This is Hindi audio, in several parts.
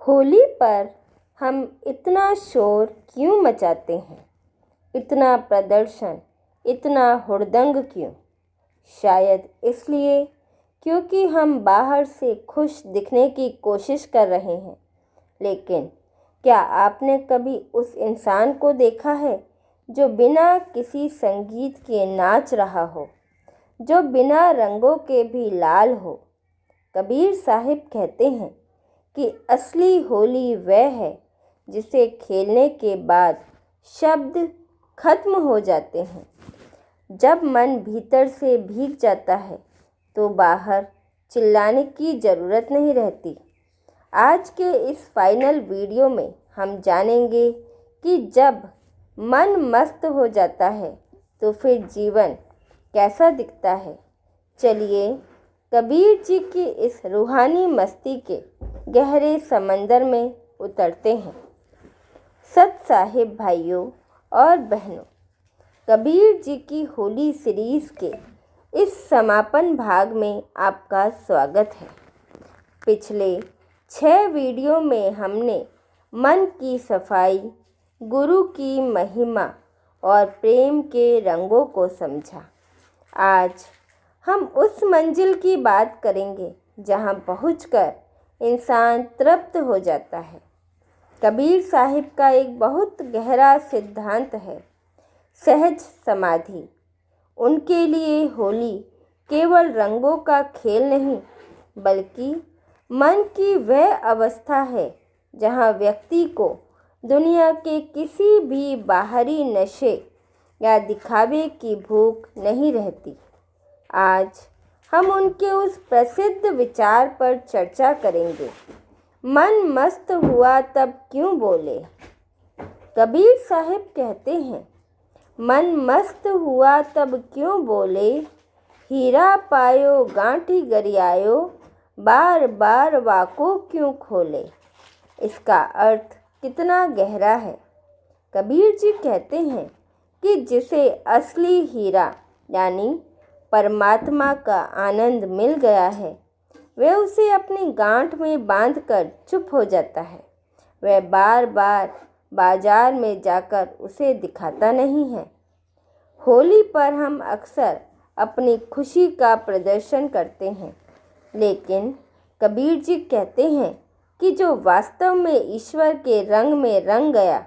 होली पर हम इतना शोर क्यों मचाते हैं? इतना प्रदर्शन, इतना हुड़दंग क्यों? शायद इसलिए क्योंकि हम बाहर से खुश दिखने की कोशिश कर रहे हैं। लेकिन क्या आपने कभी उस इंसान को देखा है जो बिना किसी संगीत के नाच रहा हो, जो बिना रंगों के भी लाल हो? कबीर साहिब कहते हैं कि असली होली वह है जिसे खेलने के बाद शब्द खत्म हो जाते हैं। जब मन भीतर से भीग जाता है तो बाहर चिल्लाने की ज़रूरत नहीं रहती। आज के इस फाइनल वीडियो में हम जानेंगे कि जब मन मस्त हो जाता है तो फिर जीवन कैसा दिखता है। चलिए कबीर जी की इस रूहानी मस्ती के गहरे समंदर में उतरते हैं। सत साहिब भाइयों और बहनों, कबीर जी की होली सीरीज़ के इस समापन भाग में आपका स्वागत है। पिछले 6 वीडियो में हमने मन की सफाई, गुरु की महिमा और प्रेम के रंगों को समझा। आज हम उस मंजिल की बात करेंगे जहां पहुंचकर इंसान तृप्त हो जाता है। कबीर साहिब का एक बहुत गहरा सिद्धांत है, सहज समाधि। उनके लिए होली केवल रंगों का खेल नहीं, बल्कि मन की वह अवस्था है जहां व्यक्ति को दुनिया के किसी भी बाहरी नशे या दिखावे की भूख नहीं रहती। आज हम उनके उस प्रसिद्ध विचार पर चर्चा करेंगे, मन मस्त हुआ तब क्यों बोले। कबीर साहिब कहते हैं, मन मस्त हुआ तब क्यों बोले, हीरा पायो गांठी गरियायो, बार बार वाको क्यों खोले। इसका अर्थ कितना गहरा है। कबीर जी कहते हैं कि जिसे असली हीरा यानी परमात्मा का आनंद मिल गया है, वह उसे अपनी गांठ में बांधकर चुप हो जाता है। वह बार बार बाजार में जाकर उसे दिखाता नहीं है। होली पर हम अक्सर अपनी खुशी का प्रदर्शन करते हैं, लेकिन कबीर जी कहते हैं कि जो वास्तव में ईश्वर के रंग में रंग गया,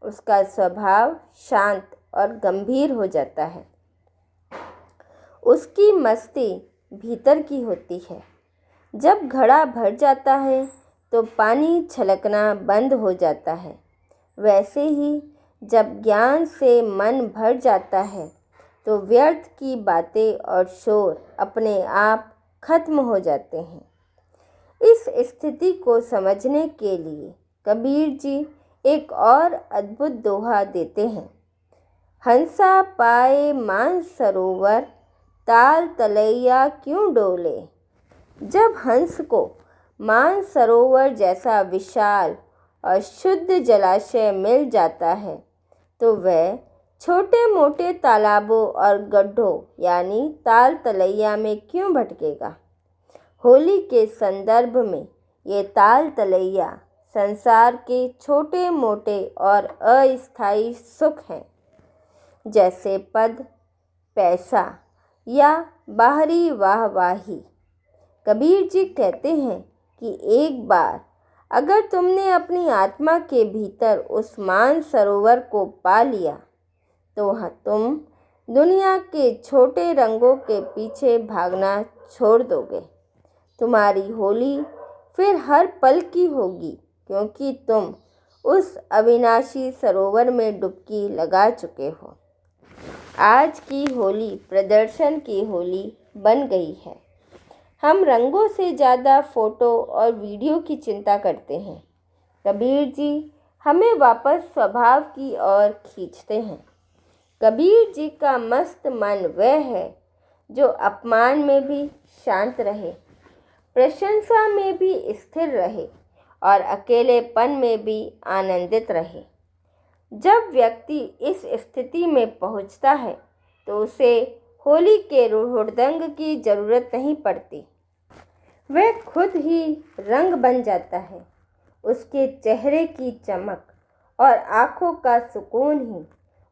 उसका स्वभाव शांत और गंभीर हो जाता है। उसकी मस्ती भीतर की होती है। जब घड़ा भर जाता है तो पानी छलकना बंद हो जाता है। वैसे ही जब ज्ञान से मन भर जाता है तो व्यर्थ की बातें और शोर अपने आप खत्म हो जाते हैं। इस स्थिति को समझने के लिए कबीर जी एक और अद्भुत दोहा देते हैं। हंसा पाए मान सरोवर, ताल तलैया क्यों डोले। जब हंस को मान सरोवर जैसा विशाल और शुद्ध जलाशय मिल जाता है तो वह छोटे मोटे तालाबों और गड्ढों यानी ताल तलैया में क्यों भटकेगा। होली के संदर्भ में ये ताल तलैया संसार के छोटे मोटे और अस्थायी सुख हैं, जैसे पद, पैसा या बाहरी वाहवाही। कबीर जी कहते हैं कि एक बार अगर तुमने अपनी आत्मा के भीतर उस मान सरोवर को पा लिया तो तुम दुनिया के छोटे रंगों के पीछे भागना छोड़ दोगे। तुम्हारी होली फिर हर पल की होगी, क्योंकि तुम उस अविनाशी सरोवर में डुबकी लगा चुके हो। आज की होली प्रदर्शन की होली बन गई है। हम रंगों से ज़्यादा फ़ोटो और वीडियो की चिंता करते हैं। कबीर जी हमें वापस स्वभाव की ओर खींचते हैं। कबीर जी का मस्त मन वह है जो अपमान में भी शांत रहे, प्रशंसा में भी स्थिर रहे और अकेलेपन में भी आनंदित रहे। जब व्यक्ति इस स्थिति में पहुंचता है तो उसे होली के हुड़दंग की ज़रूरत नहीं पड़ती। वह खुद ही रंग बन जाता है। उसके चेहरे की चमक और आँखों का सुकून ही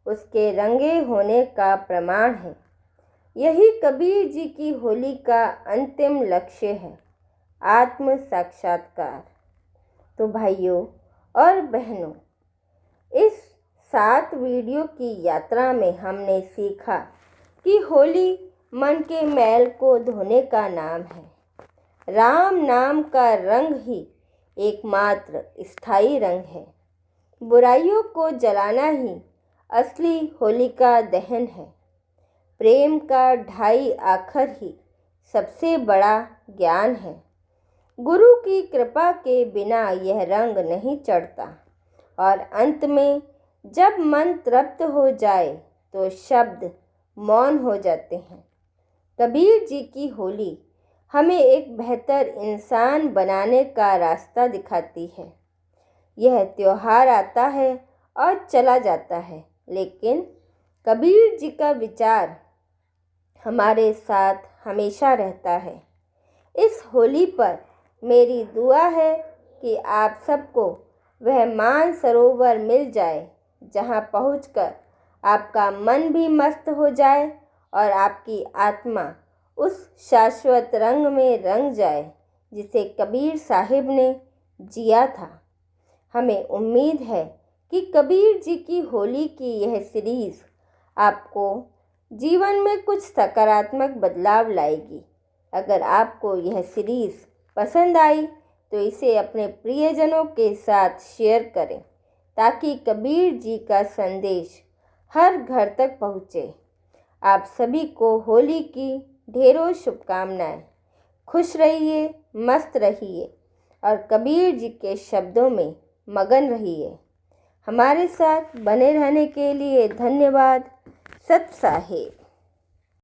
उसके रंगे होने का प्रमाण है। यही कबीर जी की होली का अंतिम लक्ष्य है, आत्म साक्षात्कार। तो भाइयों और बहनों, इस 7 वीडियो की यात्रा में हमने सीखा कि होली मन के मैल को धोने का नाम है। राम नाम का रंग ही एकमात्र स्थायी रंग है। बुराइयों को जलाना ही असली होलिका दहन है। प्रेम का ढाई आखर ही सबसे बड़ा ज्ञान है। गुरु की कृपा के बिना यह रंग नहीं चढ़ता और अंत में जब मन तृप्त हो जाए तो शब्द मौन हो जाते हैं। कबीर जी की होली हमें एक बेहतर इंसान बनाने का रास्ता दिखाती है। यह त्योहार आता है और चला जाता है, लेकिन कबीर जी का विचार हमारे साथ हमेशा रहता है। इस होली पर मेरी दुआ है कि आप सबको वह मानसरोवर मिल जाए जहाँ पहुँचकर आपका मन भी मस्त हो जाए और आपकी आत्मा उस शाश्वत रंग में रंग जाए जिसे कबीर साहिब ने जिया था। हमें उम्मीद है कि कबीर जी की होली की यह सीरीज़ आपको जीवन में कुछ सकारात्मक बदलाव लाएगी। अगर आपको यह सीरीज़ पसंद आई तो इसे अपने प्रियजनों के साथ शेयर करें ताकि कबीर जी का संदेश हर घर तक पहुँचे। आप सभी को होली की ढेरों शुभकामनाएं। खुश रहिए, मस्त रहिए और कबीर जी के शब्दों में मगन रहिए। हमारे साथ बने रहने के लिए धन्यवाद। सत साहिब।